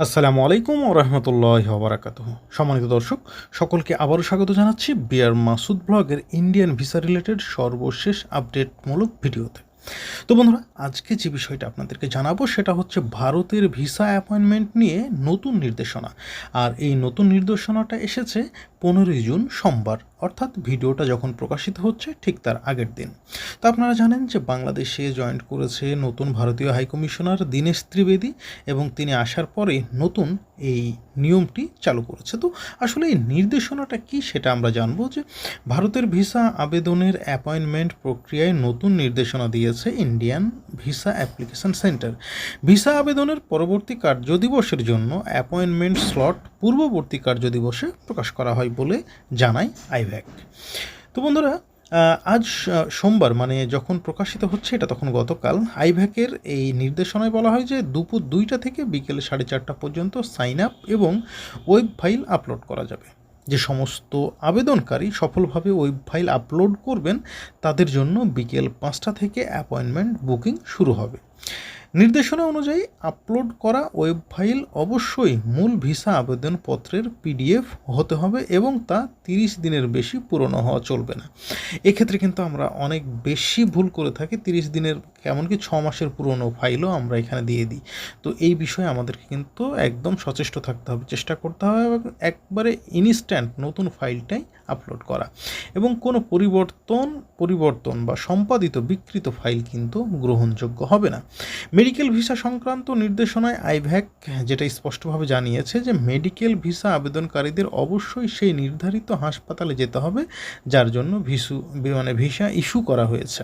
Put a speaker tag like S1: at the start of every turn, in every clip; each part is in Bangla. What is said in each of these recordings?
S1: আসসালামু আলাইকুম ওয়া রাহমাতুল্লাহি ওয়া বারাকাতুহু। সম্মানিত দর্শক, সকলকে আবারও স্বাগত জানাচ্ছি বিআর মাসুদ ব্লগের ইন্ডিয়ান ভিসা রিলেটেড সর্বশেষ আপডেটমূলক ভিডিওতে। তো বন্ধুরা, আজকে যে বিষয়টা আপনাদেরকে জানাবো সেটা হচ্ছে ভারতের ভিসা অ্যাপয়েন্টমেন্ট নিয়ে নতুন নির্দেশনা। আর এই নতুন নির্দেশনাটা এসেছে 15ই জুন সোমবার, অর্থাৎ ভিডিওটা যখন প্রকাশিত হচ্ছে ঠিক তার আগের দিন। তো আপনারা জানেন যে বাংলাদেশে জয়েন্ট করেছে নতুন ভারতীয় হাইকমিশনার দীনেশ ত্রিবেদী, এবং তিনি আসার পরে নতুন এই নিয়মটি চালু করেছে। তো আসলে এই নির্দেশনাটা কি সেটা আমরা জানবো। যে ভারতের ভিসা আবেদনের অ্যাপয়েন্টমেন্ট প্রক্রিয়ায় নতুন নির্দেশনা দিয়েছে Indian visa application centre. Visa আবেদনের পরবর্তী কার্যদিবসের জন্য অ্যাপয়েন্টমেন্ট স্লট পূর্ববর্তী কার্যদিবসে প্রকাশ করা হয় বলে জানায় আইভ্যাক। তো বন্ধুরা, আজ সোমবার মানে যখন প্রকাশিত হচ্ছে এটা তখন গতকাল আইভ্যাকের এই নির্দেশনায় বলা হয় যে দুপুর 2টা থেকে বিকেল 4:30 পর্যন্ত সাইন আপ এবং ওয়েব ফাইল আপলোড করা যাবে। যে সমস্ত আবেদনকারী সফলভাবে ওয়েব ফাইল আপলোড করবেন তাদের জন্য বিকেল 5টা থেকে অ্যাপয়েন্টমেন্ট বুকিং শুরু হবে। নির্দেশনা অনুযায়ী আপলোড করা ওয়েব ফাইল অবশ্যই মূল ভিসা আবেদনপত্রের পিডিএফ হতে হবে এবং তা 30 দিনের বেশি পুরনো হওয়া চলবে না। এক্ষেত্রে কিন্তু আমরা অনেক বেশি ভুল করে থাকি, 30 দিনের এমনকি 6 মাসের পুরনো ফাইলও আমরা এখানে দিয়ে দিই। তো এই বিষয়ে আমাদেরকে কিন্তু একদম সচেষ্ট থাকতে হবে, চেষ্টা করতে হবে এবং একবারে ইনস্ট্যান্ট নতুন ফাইলটাই আপলোড করা, এবং কোনো পরিবর্তন বা সম্পাদিত বিকৃত ফাইল কিন্তু গ্রহণযোগ্য হবে না। মেডিকেল ভিসা সংক্রান্ত নির্দেশনায় আইভ্যাক যেটা স্পষ্টভাবে জানিয়েছে যে মেডিকেল ভিসা আবেদনকারীদের অবশ্যই সেই নির্ধারিত হাসপাতালে যেতে হবে যার জন্য ভিসা ইস্যু করা হয়েছে।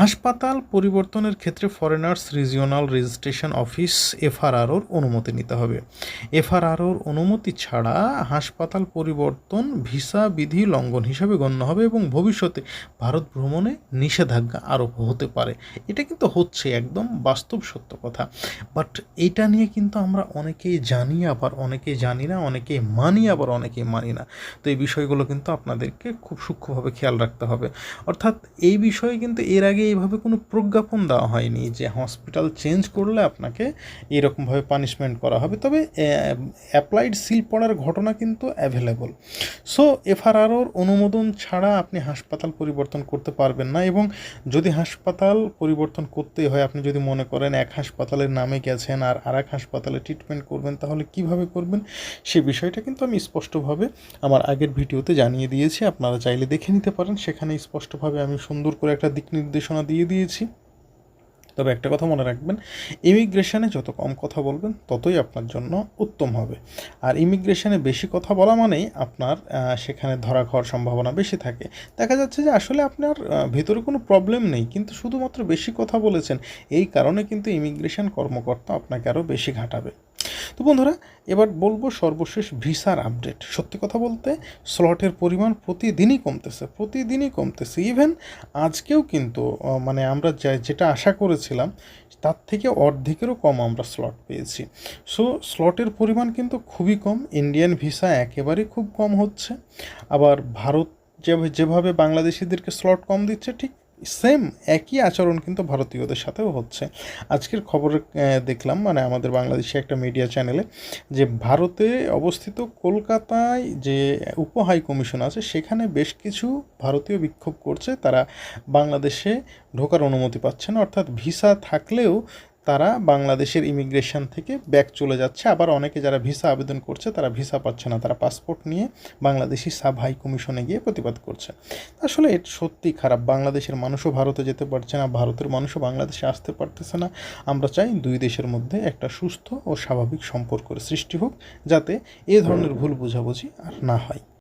S1: হাসপাতাল পরিবর্তনের ক্ষেত্রে ফরেনার্স রিজিওনাল রেজিস্ট্রেশন অফিস এফআরআরওর অনুমতি নিতে হবে। এফআরআরওর অনুমতি ছাড়া হাসপাতাল পরিবর্তন ভিসা বিধি লঙ্ঘন হিসাবে গণ্য হবে এবং ভবিষ্যতে ভারত ভ্রমণে নিষেধাজ্ঞা আরোপ হতে পারে। এটা কিন্তু হচ্ছে একদম বাস্তব সত্য কথা। বাট এইটা নিয়ে কিন্তু আমরা অনেকেই জানি, আবার অনেকেই জানি না, অনেকেই মানি, আবার অনেকেই মানি না। তো এই বিষয়গুলো কিন্তু আপনাদেরকে খুব সূক্ষ্মভাবে খেয়াল রাখতে হবে। অর্থাৎ এই বিষয়ে কিন্তু এর আগে এইভাবে কোনো প্রজ্ঞাপন দেওয়া হয়নি যে হসপিটাল চেঞ্জ করলে আপনাকে এরকমভাবে পানিশমেন্ট করা হবে। তবে অ্যাপ্লাইড সিল পড়ার ঘটনা কিন্তু অ্যাভেলেবল। সো এফআরআরওর অনুমোদন ছাড়া আপনি হাসপাতাল পরিবর্তন করতে পারবেন না, এবং যদি হাসপাতাল পরিবর্তন করতেই হয়, আপনি যদি মনে করেন এক হাসপাতালের নামে গেছেন আর আরেক হাসপাতালে ট্রিটমেন্ট করবেন, তাহলে কিভাবে করবেন সে বিষয়টা কিন্তু আমি স্পষ্টভাবে আমার আগের ভিডিওতে জানিয়ে দিয়েছি। আপনারা চাইলে দেখে নিতে পারেন, সেখানে স্পষ্টভাবে আমি সুন্দর করে একটা দিক নির্দেশনা দিয়ে দিয়েছি। তবে একটা কথা মনে রাখবেন, ইমিগ্রেশনে যত কম কথা বলবেন ততই আপনার জন্য উত্তম হবে। আর ইমিগ্রেশনে বেশি কথা বলা মানেই আপনার সেখানে ধরা খাওয়ার সম্ভাবনা বেশি থাকে। দেখা যাচ্ছে যে আসলে আপনার ভেতরে কোনো প্রবলেম নেই, কিন্তু শুধুমাত্র বেশি কথা বলেছেন, এই কারণে কিন্তু ইমিগ্রেশন কর্মকর্তা আপনাকে আরও বেশি ঘাটাবে। তো বন্ধুরা, এবার বলবো সর্বশেষ ভিসার আপডেট। সত্যি কথা বলতে স্লটের পরিমাণ প্রতিদিনই কমতেছে। ইভেন আজকেও কিন্তু মানে আমরা যেটা আশা করেছিলাম তার থেকে অর্ধেকেরও কম আমরা স্লট পেয়েছি। সো স্লটের পরিমাণ কিন্তু খুবই কম। ইন্ডিয়ান ভিসা একেবারেই খুব কম হচ্ছে। আবার ভারত যেভাবে বাংলাদেশিদেরকে স্লট কম দিচ্ছে, ঠিক সেম একই আচরণ কিন্তু ভারতীয়দের সাথেও হচ্ছে। আজকের খবরে দেখলাম, মানে আমাদের বাংলাদেশে একটা মিডিয়া চ্যানেলে, যে ভারতে অবস্থিত কলকাতায় যে উপ হাই কমিশন আছে সেখানে বেশ কিছু ভারতীয় বিক্ষোভ করছে। তারা বাংলাদেশে ঢোকার অনুমতি পাচ্ছে না, অর্থাৎ ভিসা থাকলেও তারা বাংলাদেশের ইমিগ্রেশন থেকে ব্যাক চলে যাচ্ছে। আবার অনেকে যারা ভিসা আবেদন করছে তারা ভিসা পাচ্ছে না, তারা পাসপোর্ট নিয়ে বাংলাদেশি সাব হাই কমিশনে গিয়ে প্রতিবাদ করছে। আসলে এটা সত্যি খারাপ। বাংলাদেশের মানুষও ভারতে যেতে পারছে না, ভারতের মানুষও বাংলাদেশে আসতে পারতেছে না। আমরা চাই দুই দেশের মধ্যে একটা সুস্থ ও স্বাভাবিক সম্পর্কের সৃষ্টি হোক, যাতে এ ধরনের ভুল বোঝাবুঝি আর না হয়।